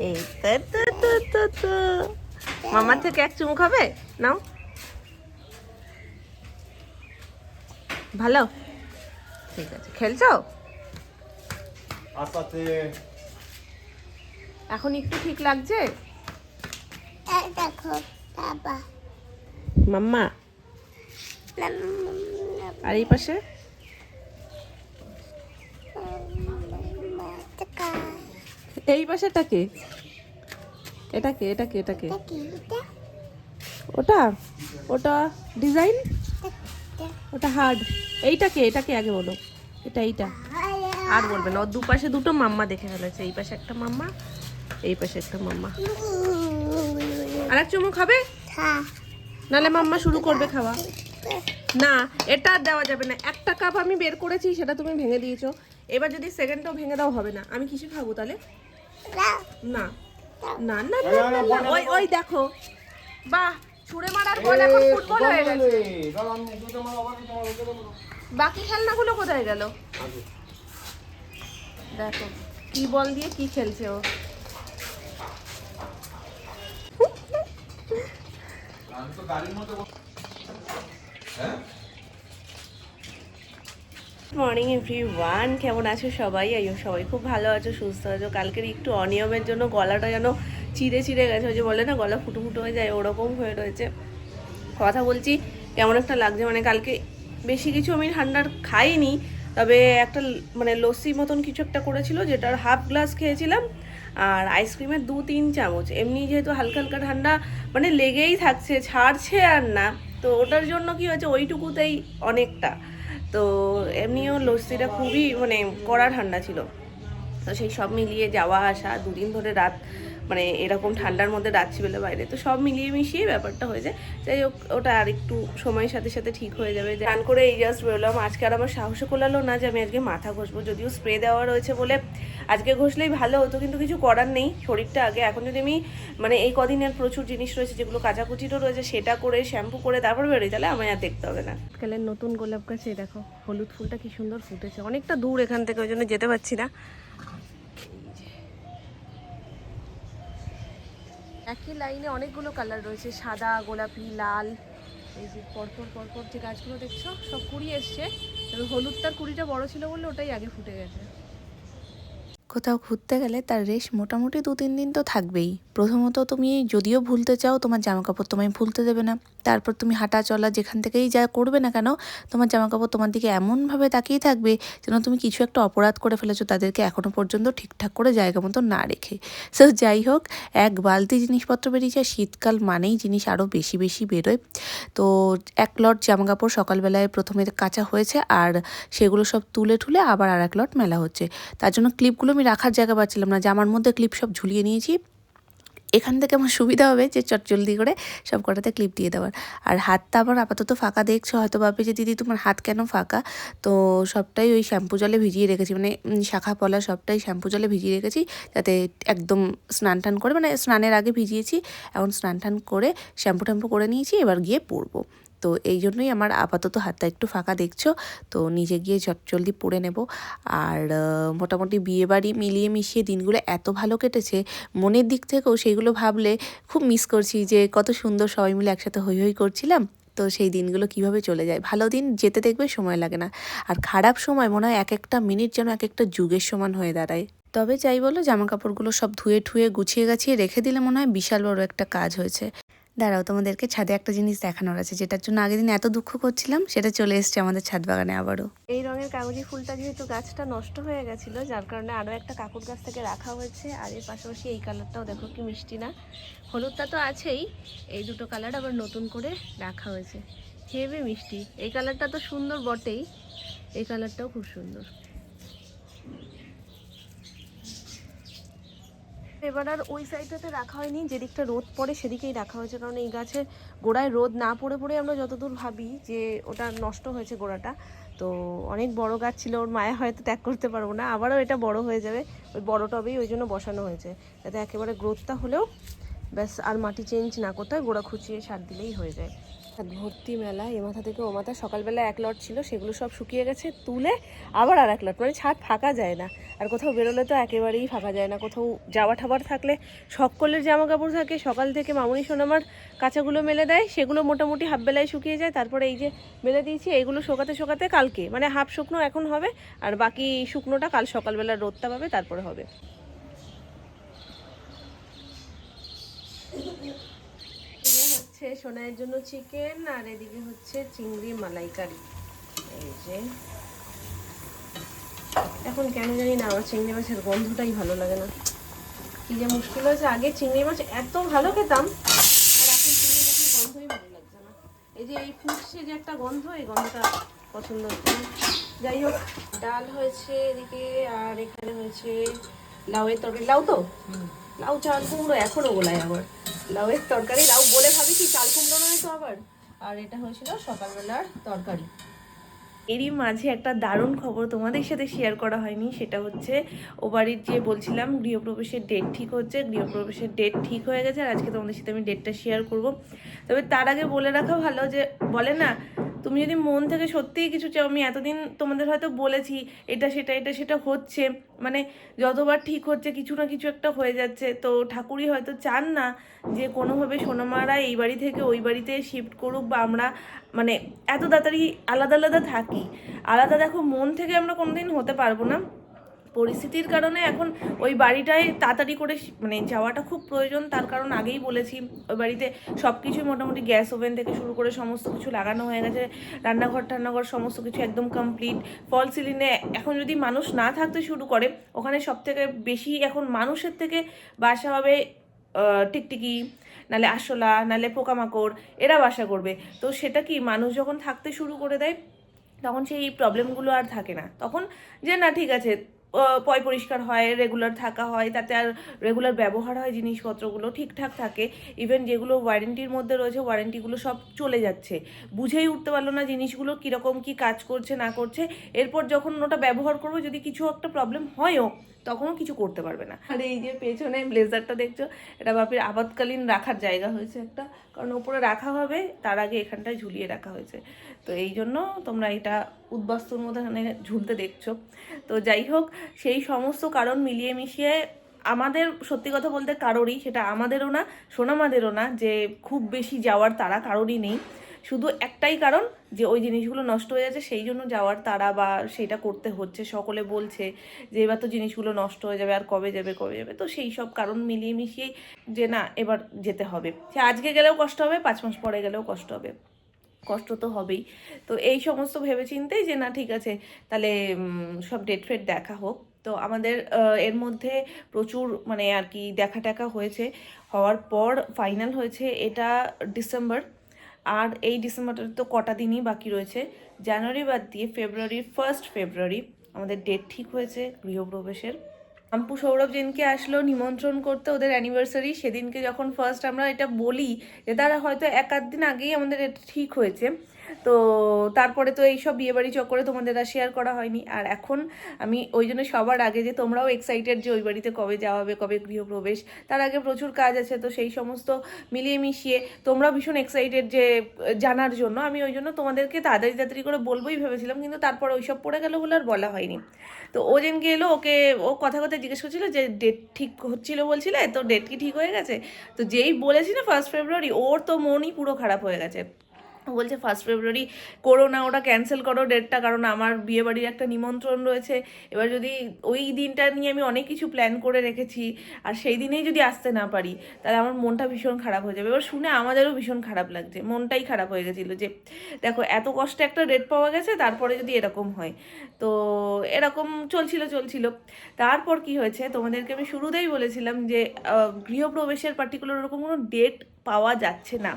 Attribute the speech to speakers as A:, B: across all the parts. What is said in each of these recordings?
A: এই তো মামার থেকে এক চুমুক হবে নাও। ভালো, ঠিক আছে। খেলছো এখন? একটু ঠিক লাগছে?
B: দেখো বাবা
A: মাম্মা। আর এই পাশে এই পাশেটাকে এটাকে এটাকে এটাকে ওটা ওটা ডিজাইন, ওটা হার্ড। এইটাকে এটাকে আগে বলো, এটা এইটা। আর বলবে না, ওর দুপাশে দুটো মাম্মা দেখে ফেলেছে। এই পাশে একটা মাম্মা, এই পাশে একটা মাম্মা। আর এক চুমুক খাবে, নালে মাম্মা শুরু করবে খাওয়া। না, এটা আর দেওয়া যাবে না। একটা কাপ আমি বের করেছি, সেটা তুমি ভেঙে দিয়েছো। এবার যদি সেকেন্ডটাও ভেঙে দাও হবে না। আমি কিছু খাবো তাহলে? না না না না, ওই ওই দেখো, বাহ, ছুঁড়ে মারার বল এখন ফুটবল হয়ে গেছে। বাকি খেলনাগুলো কোথায় গেল? দেখো কি বল দিয়ে কি খেলছে ও। মর্নিং এভরিওয়ান, কেমন আছো সবাই? আইও সবাই খুব ভালো আছো, সুস্থ আছো। কালকের একটু অনিয়মের জন্য গলাটা যেন চিড়ে চিড়ে গেছে, ওই যে বলে না গলা ফুটো ফুটো হয়ে যায়, ওরকম হয়ে রয়েছে। কথা বলছি কেমন একটা লাগছে, মানে কালকে বেশি কিছু আমি ঠান্ডার খাইনি, তবে একটা মানে লস্যি মতন কিছু একটা করেছিল, যেটার হাফ গ্লাস খেয়েছিলাম। আর আইসক্রিমের 2-3 চামচ। এমনি যেহেতু হালকা হালকা ঠান্ডা মানে লেগেই থাকছে, ছাড়ছে আর না, তো ওটার জন্য কি হয়েছে, ওইটুকুতেই অনেকটা। তো এমনিও লস্যিটা খুবই মানে কড়া ঠান্ডা ছিল। তো সেই সব মিলিয়ে যাওয়া আসা, দুদিন ধরে রাত মানে এরকম ঠান্ডার মধ্যে রাত্রি বেলা বাইরে, তো সব মিলিয়ে মিশিয়ে ব্যাপারটা হয়ে যায়। যাই হোক, ওটা আর একটু সময়ের সাথে সাথে ঠিক হয়ে যাবে। গান করে এই জাস্ট বেরোলাম। আজকে আর আমার সাহসও কোলালো না যে আমি আজকে মাথা ঘষবো, যদিও স্প্রে দেওয়া রয়েছে বলে আজকে ঘষলেই ভালো হতো, কিন্তু কিছু করার নেই, শরীরটা আগে। এখন যদি আমি মানে এই কদিনের প্রচুর জিনিস রয়েছে যেগুলো কাচাকুচিরও রয়েছে, সেটা করে শ্যাম্পু করে তারপর বেরোই, তাহলে আমায় আর দেখতে হবে না। কালের নতুন গোলাপ গাছে দেখো হলুদ ফুলটা কি সুন্দর ফুটেছে, অনেকটা দূর এখান থেকে, ওই জন্য যেতে পারছি না। একই লাইনে অনেকগুলো কালার রয়েছে, সাদা, গোলাপি, লাল। এই যে পরপর পরপর যে গাছগুলো দেখছো সব কুড়ি এসছে, তবে হলুদটার কুড়িটা বড় ছিল বলে ওটাই আগে ফুটে গেছে।
C: কোথাও ঘুরতে গেলে তার রেশ মোটামুটি 2-3 দিন তো থাকবেই। প্রথমত তুমি যদিও ভুলতে চাও, তোমার জামাকাপড় তোমায় ভুলতে দেবে না। তারপর তুমি হাঁটা চলা যেখান থেকেই যা করবে না কেন, তোমার জামাকাপড় তোমার দিকে এমনভাবে তাকিয়ে থাকবে যেন তুমি কিছু একটা অপরাধ করে ফেলেছো, তাদেরকে এখনও পর্যন্ত ঠিকঠাক করে জায়গা মতো না রেখে। সো যাই হোক, এক বালতি জিনিসপত্র বেরিয়েছে। শীতকাল মানেই জিনিস আরও বেশি বেশি বেরোয়। তো এক লট জামাকাপড় সকালবেলায় প্রথমে কাচা হয়েছে, আর সেগুলো সব তুলে ঠুলে আবার আর এক লট মেলা হচ্ছে। তার জন্য ক্লিপগুলো আমি রাখার জায়গা পাচ্ছিলাম না, জামার মধ্যে ক্লিপ সব ঝুলিয়ে নিয়েছি। এখান থেকে আমার সুবিধা হবে যে চটজলদি করে সব কটাতে ক্লিপ দিয়ে দেওয়ার। আর হাতটা আবার আপাতত ফাঁকা দেখছো, হয়তো ভাববে যে দিদি তোমার হাত কেন ফাঁকা। তো সবটাই ওই শ্যাম্পু জলে ভিজিয়ে রেখেছি, মানে শাখা পলা সবটাই শ্যাম্পু জলে ভিজিয়ে রেখেছি, যাতে একদম স্নান টান করে, মানে স্নানের আগে ভিজিয়েছি, এখন স্নান টান করে শ্যাম্পু ট্যাম্পু করে নিয়েছি, এবার গিয়ে পরবো। তো এই জন্যই আমার আপাতত হাতটা একটু ফাঁকা দেখছো। তো নিজে গিয়ে জলদি পরে নেব। আর মোটামুটি বিয়েবাড়ি মিলিয়ে মিশিয়ে দিনগুলো এত ভালো কেটেছে, মনের দিক থেকেও সেইগুলো ভাবলে খুব মিস করছি যে কত সুন্দর সবাই মিলে একসাথে হই হই করছিলাম। তো সেই দিনগুলো কিভাবে চলে যায়, ভালো দিন যেতে দেখবে সময় লাগে না, আর খারাপ সময় মনে হয় এক একটা মিনিট যেন এক একটা যুগের সমান হয়ে দাঁড়ায়। তবে যাই বলো, জামা কাপড়গুলো সব ধুয়ে ঠুয়ে গুছিয়ে গাছিয়ে রেখে দিলে মনে হয় বিশাল বড় একটা কাজ হয়েছে। দাঁড়াও, তোমাদেরকে ছাদে একটা জিনিস দেখানোর আছে, যেটার জন্য আগের দিন এত দুঃখ করছিলাম, সেটা চলে এসছে আমাদের ছাদ বাগানে আবারও।
A: এই রঙের কাগজি ফুলটা যেহেতু গাছটা নষ্ট হয়ে গেছিলো, যার কারণে আরও একটা কাকুর গাছ থেকে রাখা হয়েছে। আর এর পাশাপাশি এই কালারটাও দেখো কি মিষ্টি না, হলুদটা তো আছেই, এই দুটো কালার আবার নতুন করে রাখা হয়েছে, হেভি মিষ্টি। এই কালারটা তো সুন্দর বটেই, এই কালারটাও খুব সুন্দর। এবার আর ওই সাইডটাতে রাখা হয়নি, যেদিকটা রোদ পড়ে সেদিকেই রাখা হয়েছে, কারণ এই গাছের গোড়ায় রোদ না পড়ে পড়ে আমরা যতদূর ভাবি যে ওটা নষ্ট হয়েছে গোড়াটা। তো অনেক বড় গাছ ছিল, ওর মায়া হয়তো ত্যাগ করতে পারবো না, আবারও এটা বড় হয়ে যাবে, ওই বড় টবেই ওই জন্য বসানো হয়েছে, যাতে একেবারে গ্রোথটা হলেও ব্যাস আর মাটি চেঞ্জ না করতে হয়, গোড়া খুঁচিয়ে সার দিলেই হয়ে যায়। হাত ভর্তি মেলা, এ মাথা থেকে ও মাথা। সকালবেলা এক লট ছিল, সেগুলো সব শুকিয়ে গেছে, তুলে আবার আর এক লট, মানে ছাদ ফাঁকা যায় না। আর কোথাও বেরোলে তো একেবারেই ফাঁকা যায় না। কোথাও যাওয়া ঠাবার থাকলে সকলের জামা কাপড় থাকে, সকাল থেকে মামুনি সোনামার কাঁচাগুলো মেলে দেয়, সেগুলো মোটামুটি হাফ বেলায় শুকিয়ে যায়। তারপরে এই যে মেলে দিয়েছি, এইগুলো শোকাতে শোকাতে কালকে, মানে হাফ শুকনো এখন হবে, আর বাকি শুকনোটা কাল সকালবেলা রোদটা পাবে, তারপরে হবে। হচ্ছে সোনাইয়ের জন্য চিকেন, আর এদিকে হচ্ছে চিংড়ি মালাইকারি। এই যে এখন কেন জানি না আমার চিংড়ি মাছের গন্ধটাই ভালো লাগে না, কি যে মুশকিল হয়েছে। আগে চিংড়ি মাছ এত ভালো খেতাম, আর এখন চিংড়ি মাছের গন্ধই ভালো লাগছে না। এই যে এই ফুটছে যে একটা গন্ধ, এই গন্ধটা পছন্দ হচ্ছে না। যাই হোক, ডাল হয়েছে এদিকে, আর এখানে হয়েছে লাউয়ের তরকারি। লাউ তো লাউ, চাল কুমড়ো এখনো গোলায় আবার। লাউয়ের তরকারি, লাউ বলে ভাবি কি চাল কুমড়ো নয় তো আবার। আর এটা হয়েছিল সকালবেলার তরকারি। এরই মাঝে একটা দারুণ খবর তোমাদের সাথে শেয়ার করা হয়নি, সেটা হচ্ছে ও বাড়ির যে বলছিলাম গৃহপ্রবেশের ডেট ঠিক হচ্ছে, গৃহপ্রবেশের ডেট ঠিক হয়ে গেছে, আর আজকে তোমাদের সাথে আমি ডেটটা শেয়ার করব। তবে তার আগে বলে রাখা ভালো, যে বলে না তুমি যদি মন থেকে সত্যিই কিছু চাও, আমি এতদিন তোমাদের হয়তো বলেছি এটা সেটা হচ্ছে, মানে যতবার ঠিক হচ্ছে কিছু না কিছু একটা হয়ে যাচ্ছে, তো ঠাকুরই হয়তো চান না যে কোনোভাবে সোনামারা এই বাড়ি থেকে ওই বাড়িতে শিফট করুক, বা আমরা মানে এত তাড়াতাড়ি আলাদা আলাদা থাকি। আলাদা দেখো মন থেকে আমরা কোনোদিন হতে পারবো না, পরিস্থিতির কারণে এখন ওই বাড়িটায় তাড়াতাড়ি করে মানে যাওয়াটা খুব প্রয়োজন। তার কারণ আগেই বলেছি, ওই বাড়িতে সব কিছুই মোটামুটি গ্যাস ওভেন থেকে শুরু করে সমস্ত কিছু লাগানো হয়ে গেছে, রান্নাঘর সমস্ত কিছু একদম কমপ্লিট। ফল সিলিংয়ে এখন যদি মানুষ না থাকতে শুরু করে, ওখানে সব থেকে বেশি এখন মানুষের থেকে বাসা হবে টিকটিকি, নালে আরশোলা, নালে পোকামাকড়, এরা বাসা করবে। তো সেটা কি, মানুষ যখন থাকতে শুরু করে দেয় তখন সেই প্রবলেমগুলো আর থাকে না। তখন যে না ঠিক আছে, পয় পরিষ্কার হয়, রেগুলার থাকা হয়, তাতে আর রেগুলার ব্যবহার হয়, জিনিসপত্রগুলো ঠিকঠাক থাকে। ইভেন যেগুলো ওয়ারেন্টির মধ্যে রয়েছে, ওয়ারেন্টিগুলো সব চলে যাচ্ছে। বুঝেই উঠতে পারলো না জিনিসগুলো কীরকম কী কাজ করছে না করছে। এরপর যখন ওটা ব্যবহার করবো, যদি কিছু একটা প্রবলেম হয়ও, তখনও কিছু করতে পারবে না। আর এই যে পেছনে ব্লেজারটা দেখছো, এটা বাপের আপাতকালীন রাখার জায়গা হয়েছে একটা, কারণ ওপরে রাখা হবে, তার আগে এখানটায় ঝুলিয়ে রাখা হয়েছে। তো এই জন্য তোমরা এটা উদ্বাস্তুর মধ্যে এখানে ঝুলতে দেখছো। তো যাই হোক, সেই সমস্ত কারণ মিলিয়ে মিশিয়ে আমাদের সত্যি কথা বলতে কারোরই, সেটা আমাদেরও না সোনামাদেরও না, যে খুব বেশি যাওয়ার তাড়া কারোরই নেই। শুধু একটাই কারণ, যে ওই জিনিসগুলো নষ্ট হয়ে যাচ্ছে, সেই জন্য যাওয়ার তাড়া, বা সেটা করতে হচ্ছে। সকলে বলছে যে এবার তো জিনিসগুলো নষ্ট হয়ে যাবে, আর কবে যাবে। তো সেই সব কারণ মিলিয়ে মিশিয়েই যে না এবার যেতে হবে। সে আজকে গেলেও কষ্ট হবে, 5 মাস পরে গেলেও কষ্ট হবে, কষ্ট তো হবেই। তো এই সমস্ত ভেবেচিন্তেই যে না ঠিক আছে, তাহলে সব ডেট ফেট দেখা হোক। তো আমাদের এর মধ্যে প্রচুর মানে আর কি দেখা টেকা হয়েছে, হওয়ার পর ফাইনাল হয়েছে এটা ডিসেম্বর। আর এই ডিসেম্বরটা তো কটা দিনই বাকি রয়েছে, জানুয়ারি বাদ দিয়ে ফেব্রুয়ারির 1 ফেব্রুয়ারি আমাদের ডেট ঠিক হয়েছে গৃহপ্রবেশের। আম্পু সৌরভ যেদিনকে আসলো নিমন্ত্রণ করতে ওদের অ্যানিভার্সারি, সেদিনকে যখন ফার্স্ট আমরা এটা বলি যে তারা হয়তো 1-8 দিন আগেই আমাদের এটা ঠিক হয়েছে, তো তারপরে তো এইসব বিয়েবাড়ি চক্করে তোমাদের আর শেয়ার করা হয়নি। আর এখন আমি ওই জন্য সবার আগে, যে তোমরাও এক্সাইটেড যে ওই বাড়িতে কবে যাওয়া হবে, কবে গৃহপ্রবেশ, তার আগে প্রচুর কাজ আছে, তো সেই সমস্ত মিলিয়ে মিশিয়ে তোমরা ভীষণ এক্সাইটেড যে জানার জন্য। আমি ওই জন্য তোমাদেরকে তাড়াতাড়ি করে বলবোই ভেবেছিলাম, কিন্তু তারপর ওইসব পড়ে গেল বলে আর বলা হয়নি। তো ও যেদিনকে এলো, ওকে ও কথা জিজ্ঞেস করছিল যে ডেট ঠিক হচ্ছিল বলছিলে, তো ডেট কি ঠিক হয়ে গেছে? তো যেই বলেছি না 1 ফেব্রুয়ারি, ওর তো মনই পুরো খারাপ হয়ে গেছে। ও বলছে 1 ফেব্রুয়ারি করো না, ওটা ক্যান্সেল করো ডেটটা, কারণ আমার বিয়েবাড়ির একটা নিমন্ত্রণ রয়েছে। এবার যদি ওই দিনটা নিয়ে আমি অনেক কিছু প্ল্যান করে রেখেছি, আর সেই দিনেই যদি আসতে না পারি, তাহলে আমার মনটা ভীষণ খারাপ হয়ে যাবে। এবার শুনে আমাদেরও ভীষণ খারাপ লাগছে, মনটাই খারাপ হয়ে গেছিলো যে দেখো এত কষ্টে একটা ডেট পাওয়া গেছে, তারপরে যদি এরকম হয়। তো এরকম চলছিল। তারপর কি হয়েছে, তোমাদেরকে আমি শুরুতেই বলেছিলাম যে গৃহপ্রবেশের পার্টিকুলার ওরকম কোনো ডেট পাওয়া যাচ্ছে না।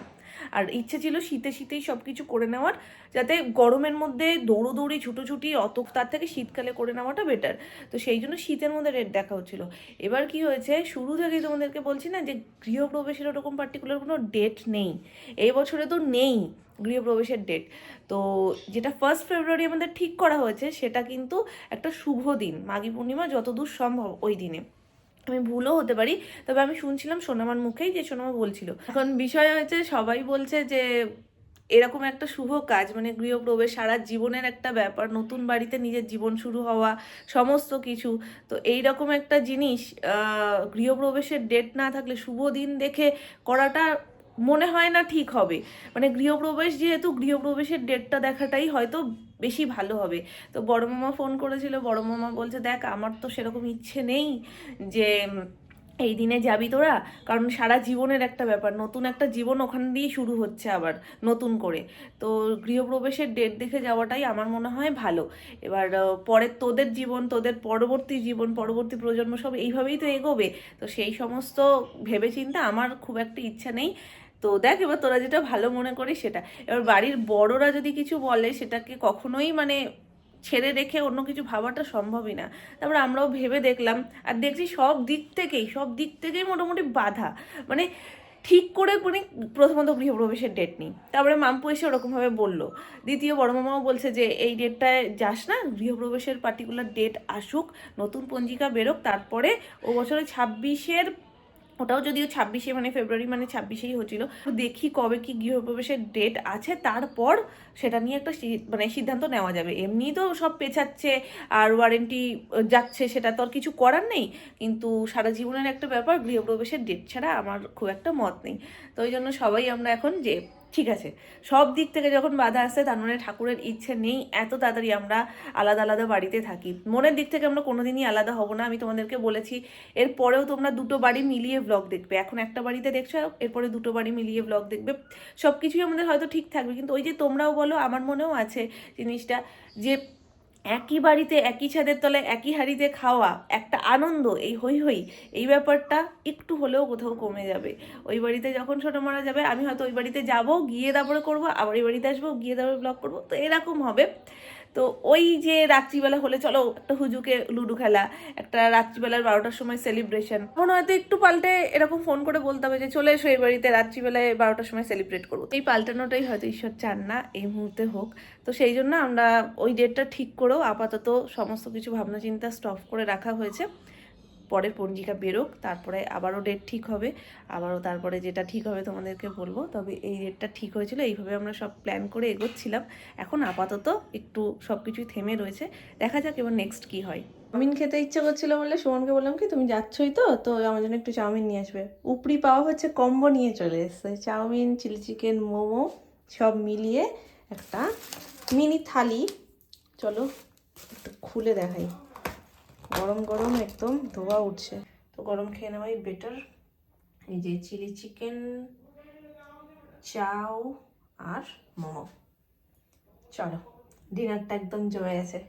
A: আর ইচ্ছে ছিল শীতেই সব কিছু করে নেওয়ার, যাতে গরমের মধ্যে দৌড়োদৌড়ি ছুটোছুটি অত, তার থেকে শীতকালে করে নেওয়াটা বেটার। তো সেই জন্য শীতের মধ্যে ডেট দেখা হচ্ছিল। এবার কি হয়েছে, শুরু থেকেই তোমাদেরকে বলছি না যে গৃহপ্রবেশের ওরকম পার্টিকুলার কোনো ডেট নেই, এই বছরে তো নেই গৃহপ্রবেশের ডেট। তো যেটা 1 ফেব্রুয়ারি আমাদের ঠিক করা হয়েছে, সেটা কিন্তু একটা শুভ দিন, মাঘী পূর্ণিমা যতদূর সম্ভব ওই দিনে। আমি ভুলও হতে পারি, তবে আমি শুনছিলাম সোনামার মুখেই যে সোনামা বলছিল। এখন বিষয় হয়েছে, সবাই বলছে যে এরকম একটা শুভ কাজ, মানে গৃহপ্রবেশ সারা জীবনের একটা ব্যাপার, নতুন বাড়িতে নিজের জীবন শুরু হওয়া সমস্ত কিছু। তো এই রকম একটা জিনিস গৃহপ্রবেশের ডেট না থাকলে শুভ দিন দেখে করাটা মনে হয় না ঠিক হবে। মানে গৃহপ্রবেশ যেহেতু, গৃহপ্রবেশের ডেটটা দেখাটাই হয়তো বেশি ভালো হবে। তো বড় মামা ফোন করেছিল, বড় মামা বলছে দেখ আমার তো সেরকম ইচ্ছে নেই যে এই দিনে যাবি তোরা, কারণ সারা জীবনের একটা ব্যাপার, নতুন একটা জীবন ওখান দিয়েই শুরু হচ্ছে আবার নতুন করে। তো গৃহপ্রবেশের ডেট দেখে যাওয়াটাই আমার মনে হয় ভালো। এবার পরে তোদের জীবন, তোদের পরবর্তী জীবন, পরবর্তী প্রজন্ম সব এইভাবেই তো এগোবে। তো সেই সমস্ত ভেবেচিন্তে আমার খুব একটা ইচ্ছা নেই। তো দেখ এবার তোরা যেটা ভালো মনে করিস সেটা। এবার বাড়ির বড়রা যদি কিছু বলে সেটাকে কখনোই মানে ছেড়ে রেখে অন্য কিছু ভাবাটা সম্ভবই না। তারপরে আমরাও ভেবে দেখলাম, আর দেখছি সব দিক থেকেই মোটামুটি বাধা। মানে ঠিক করে মানে প্রথমত গৃহপ্রবেশের ডেট নেই, তারপরে মাম্পু এসে ওরকমভাবে বললো। দ্বিতীয় বড় মামাও বলছে যে এই ডেটটায় যাস না, গৃহপ্রবেশের পার্টিকুলার ডেট আসুক, নতুন পঞ্জিকা বেরোক, তারপরে ও বছরে 26-এর, ওটাও যদিও 26-এ মানে ফেব্রুয়ারি মানে 26-এই হচ্ছিল, দেখি কবে কি গৃহপ্রবেশের ডেট আছে, তারপর সেটা নিয়ে একটা মানে সিদ্ধান্ত নেওয়া যাবে। এমনি তো সব পেছাচ্ছে আর ওয়ারেন্টি যাচ্ছে, সেটা তো আর কিছু করার নেই, কিন্তু সারা জীবনের একটা ব্যাপার, গৃহপ্রবেশের ডেট ছাড়া আমার খুব একটা মত নেই। তো ওই জন্য সবাই আমরা এখন যে ঠিক আছে, সব দিক থেকে যখন বাধা আসছে তার মানে ঠাকুরের ইচ্ছে নেই এত তাড়াতাড়ি আমরা আলাদা আলাদা বাড়িতে থাকি। মনের দিক থেকে আমরা কোনোদিনই আলাদা হব না, আমি তোমাদেরকে বলেছি। এরপরেও তোমরা দুটো বাড়ি মিলিয়ে ব্লগ দেখবে, এখন একটা বাড়িতে দেখছো, এরপরে দুটো বাড়ি মিলিয়ে ব্লগ দেখবে, সব কিছুই আমাদের হয়তো ঠিক থাকবে। কিন্তু ওই যে তোমরাও বলো, আমার মনেও আছে জিনিসটা, যে একই বাড়িতে একই ছাদের তলায় একই হাঁড়িতে খাওয়া একটা আনন্দ, এই হই হই, এই ব্যাপারটা একটু হলেও কোথাও কমে যাবে। ওই বাড়িতে যখন ছোটো মারা যাবে, আমি হয়তো ওই বাড়িতে যাব, গিয়ে তারপরে করবো, আবার এই বাড়িতে আসবো, গিয়ে তারপরে ব্লগ করবো, তো এরকম হবে। তো ওই যে রাত্রিবেলা হলে চলো একটা হুজুকে লুডো খেলা, একটা রাত্রিবেলার 12টার সময় সেলিব্রেশন, এখন হয়তো একটু পাল্টে এরকম ফোন করে বলতে হবে যে চলে এসো এই বাড়িতে রাত্রিবেলায় 12টার সময় সেলিব্রেট করবো। এই পাল্টানোটাই হয়তো ঈশ্বর চান না এই মুহূর্তে হোক। তো সেই জন্য আমরা ওই ডেটটা ঠিক করেও আপাতত সমস্ত কিছু ভাবনা চিন্তা স্টপ করে রাখা হয়েছে। পরের পঞ্জিকা বেরোক, তারপরে আবারও ডেট ঠিক হবে, আবারও তারপরে যেটা ঠিক হবে তোমাদেরকে বলবো। তবে এই ডেটটা ঠিক হয়েছিল, এইভাবে আমরা সব প্ল্যান করে এগোচ্ছিলাম। এখন আপাতত একটু সব কিছুই থেমে রয়েছে, দেখা যাক এবার নেক্সট কি হয়। চাউমিন খেতে ইচ্ছে করছিল বলে সুমনকে বললাম কি তুমি যাচ্ছই তো, তো আমার জন্য একটু চাউমিন নিয়ে আসবে। উপরি পাওয়া হচ্ছে কম্বো নিয়ে চলে এসছে, চাউমিন, চিলি চিকেন, মোমো সব মিলিয়ে একটা মিনি থালি। চলো একটু খুলে দেখাই, গরম গরম একদম ধোয়া উঠছে। তো গরম খেয়ে নেওয়াই বেটার। এই যে চিলি চিকেন, চাউ আর মোমো। চলো ডিনারটা একদম জমে গেছে।